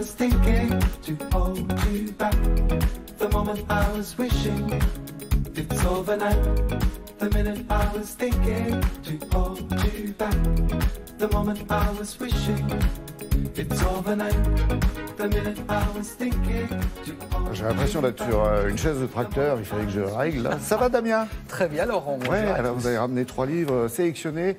was thinking to hold you back. The moment I was wishing it's overnight. The minute I was thinking to hold you back. The moment I was wishing it's overnight. The minute I was thinking to hold. J'ai l'impression d'être sur une chaise de tracteur, il fallait que je règle là. Ça va Damien? Très bien Laurent. Ouais, alors vous avez ramené 3 livres sélectionnés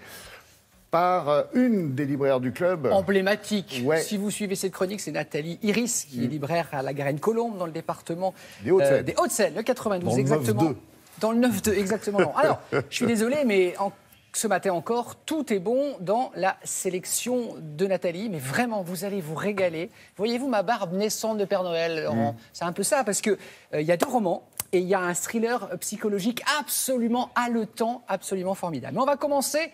par une des libraires du club. Emblématique. Ouais. Si vous suivez cette chronique, c'est Nathalie Iris, qui est libraire à la Garenne-Colombe, dans le département des Hauts-de-Seine. Des Hauts-de-Seine, le 92, dans le exactement. 9-2. Dans le 9-2, exactement. Non. Alors, je suis désolé, mais ce matin encore, tout est bon dans la sélection de Nathalie. Mais vraiment, vous allez vous régaler. Voyez-vous ma barbe naissante de Père Noël, Laurent? C'est un peu ça, parce qu'il y a 2 romans. Et il y a un thriller psychologique absolument haletant, absolument formidable. Mais on va commencer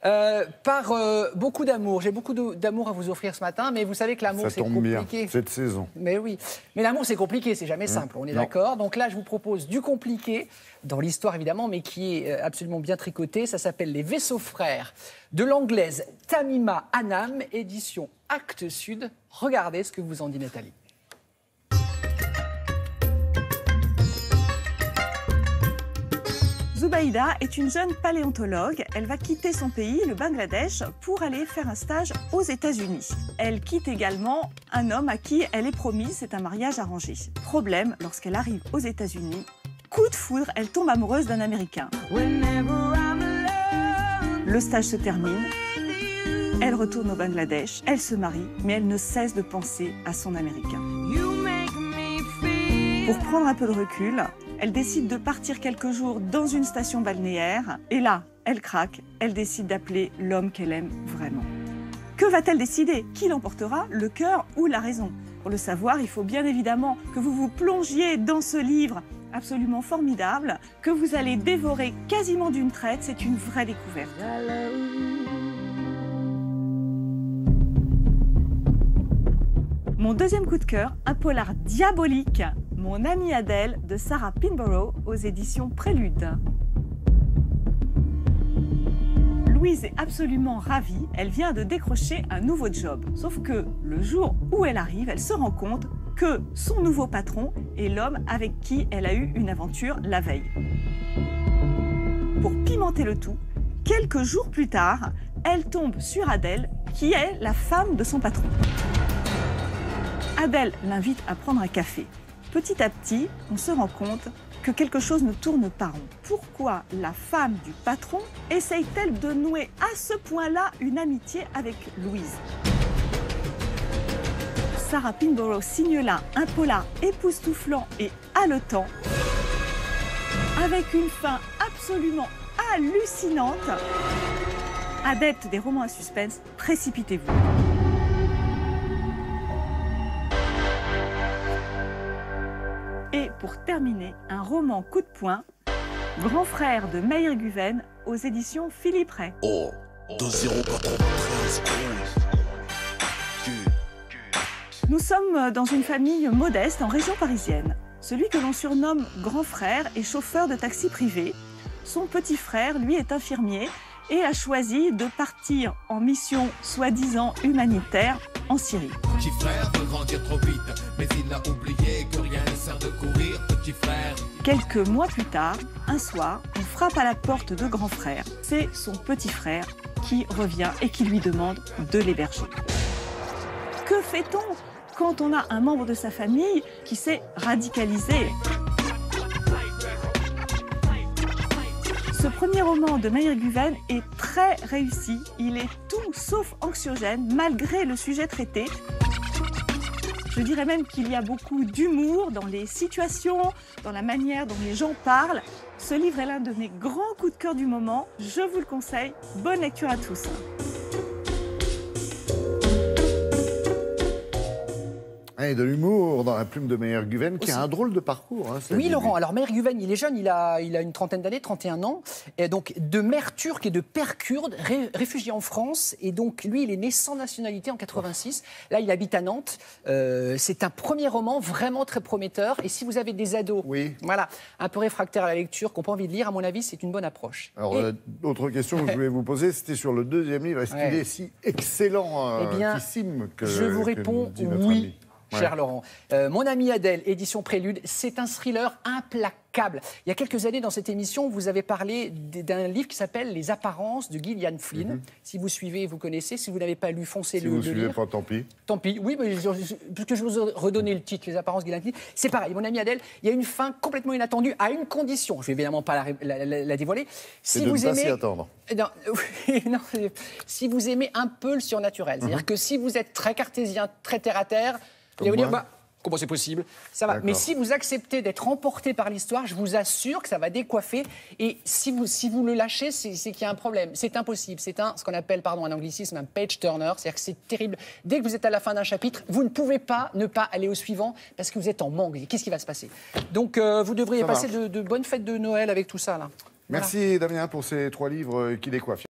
par beaucoup d'amour. J'ai beaucoup d'amour à vous offrir ce matin, mais vous savez que l'amour, c'est compliqué. Ça tombe bien, cette saison. Mais oui, mais l'amour, c'est compliqué, c'est jamais simple, on est d'accord. Donc là, je vous propose du compliqué, dans l'histoire évidemment, mais qui est absolument bien tricoté. Ça s'appelle Les Vaisseaux Frères, de l'anglaise Tamima Annam, édition Actes Sud. Regardez ce que vous en dit Nathalie. Zubaïda est une jeune paléontologue. Elle va quitter son pays, le Bangladesh, pour aller faire un stage aux États-Unis. Elle quitte également un homme à qui elle est promise, c'est un mariage arrangé. Problème, lorsqu'elle arrive aux États-Unis, coup de foudre, elle tombe amoureuse d'un Américain. Le stage se termine. Elle retourne au Bangladesh, elle se marie, mais elle ne cesse de penser à son Américain. Pour prendre un peu de recul, elle décide de partir quelques jours dans une station balnéaire. Et là, elle craque, elle décide d'appeler l'homme qu'elle aime vraiment. Que va-t-elle décider? Qui l'emportera, le cœur ou la raison? Pour le savoir, il faut bien évidemment que vous vous plongiez dans ce livre absolument formidable, que vous allez dévorer quasiment d'une traite. C'est une vraie découverte. Mon deuxième coup de cœur, un polar diabolique, Mon amie Adèle, de Sarah Pinborough, aux éditions Prélude. Louise est absolument ravie, elle vient de décrocher un nouveau job. Sauf que le jour où elle arrive, elle se rend compte que son nouveau patron est l'homme avec qui elle a eu une aventure la veille. Pour pimenter le tout, quelques jours plus tard, elle tombe sur Adèle, qui est la femme de son patron. Adèle l'invite à prendre un café. Petit à petit, on se rend compte que quelque chose ne tourne pas rond. Pourquoi la femme du patron essaye-t-elle de nouer à ce point-là une amitié avec Louise? Sarah Pinborough signe là un polar époustouflant et haletant, avec une fin absolument hallucinante. Adepte des romans à suspense, précipitez-vous. Et pour terminer, un roman coup de poing, Grand frère de Meir Guven, aux éditions Philippe Ray. Oh, 2093. Nous sommes dans une famille modeste en région parisienne. Celui que l'on surnomme grand frère est chauffeur de taxi privé. Son petit frère, lui, est infirmier et a choisi de partir en mission soi-disant humanitaire en Syrie. Petit frère veut grandir trop vite, mais il a oublié que rien ne sert de courir, petit frère. Quelques mois plus tard, un soir, on frappe à la porte de grand frère. C'est son petit frère qui revient et qui lui demande de l'héberger. Que fait-on quand on a un membre de sa famille qui s'est radicalisé? Ce premier roman de Meir Guven est très réussi. Il est tout sauf anxiogène, malgré le sujet traité. Je dirais même qu'il y a beaucoup d'humour dans les situations, dans la manière dont les gens parlent. Ce livre est l'un de mes grands coups de cœur du moment. Je vous le conseille. Bonne lecture à tous. Et de l'humour dans la plume de Meir Guven, qui a un drôle de parcours. Hein, oui, Laurent. Alors, Meir Guven, il est jeune, il a une trentaine d'années, 31 ans. Et donc, de mère turque et de père kurde, réfugié en France. Et donc, lui, il est né sans nationalité en 86. Là, il habite à Nantes. C'est un premier roman vraiment très prometteur. Et si vous avez des ados, voilà, un peu réfractaires à la lecture, qui n'ont pas envie de lire, à mon avis, c'est une bonne approche. Alors, autre question que je voulais vous poser, c'était sur le deuxième livre. Est-ce qu'il est si excellent, que je vous réponds oui. cher Laurent. Mon ami Adèle, édition Prélude, c'est un thriller implacable. Il y a quelques années, dans cette émission, vous avez parlé d'un livre qui s'appelle Les Apparences de Gillian Flynn. Si vous suivez, vous connaissez. Si vous n'avez pas lu, foncez Si le vous lire. ne suivez pas, tant pis. Tant pis, oui, mais puisque je vous ai redonné le titre, Les Apparences de Gillian Flynn, c'est pareil. Mon ami Adèle, il y a une fin complètement inattendue, à une condition. Je vais évidemment pas la dévoiler. C'est de ne pas s'y attendre. Non, non, si vous aimez un peu le surnaturel, c'est-à-dire que si vous êtes très cartésien, très terre-à-terre, vous allez vous dire, comment c'est possible? Ça va. Mais si vous acceptez d'être emporté par l'histoire, je vous assure que ça va décoiffer. Et si vous le lâchez, c'est qu'il y a un problème. C'est impossible. C'est ce qu'on appelle, pardon, un anglicisme, un page-turner. C'est-à-dire que c'est terrible. Dès que vous êtes à la fin d'un chapitre, vous ne pouvez pas ne pas aller au suivant parce que vous êtes en manque. Qu'est-ce qui va se passer? Donc, vous devriez passer de bonnes fêtes de Noël avec tout ça, là. Merci Damien pour ces 3 livres qui décoiffent.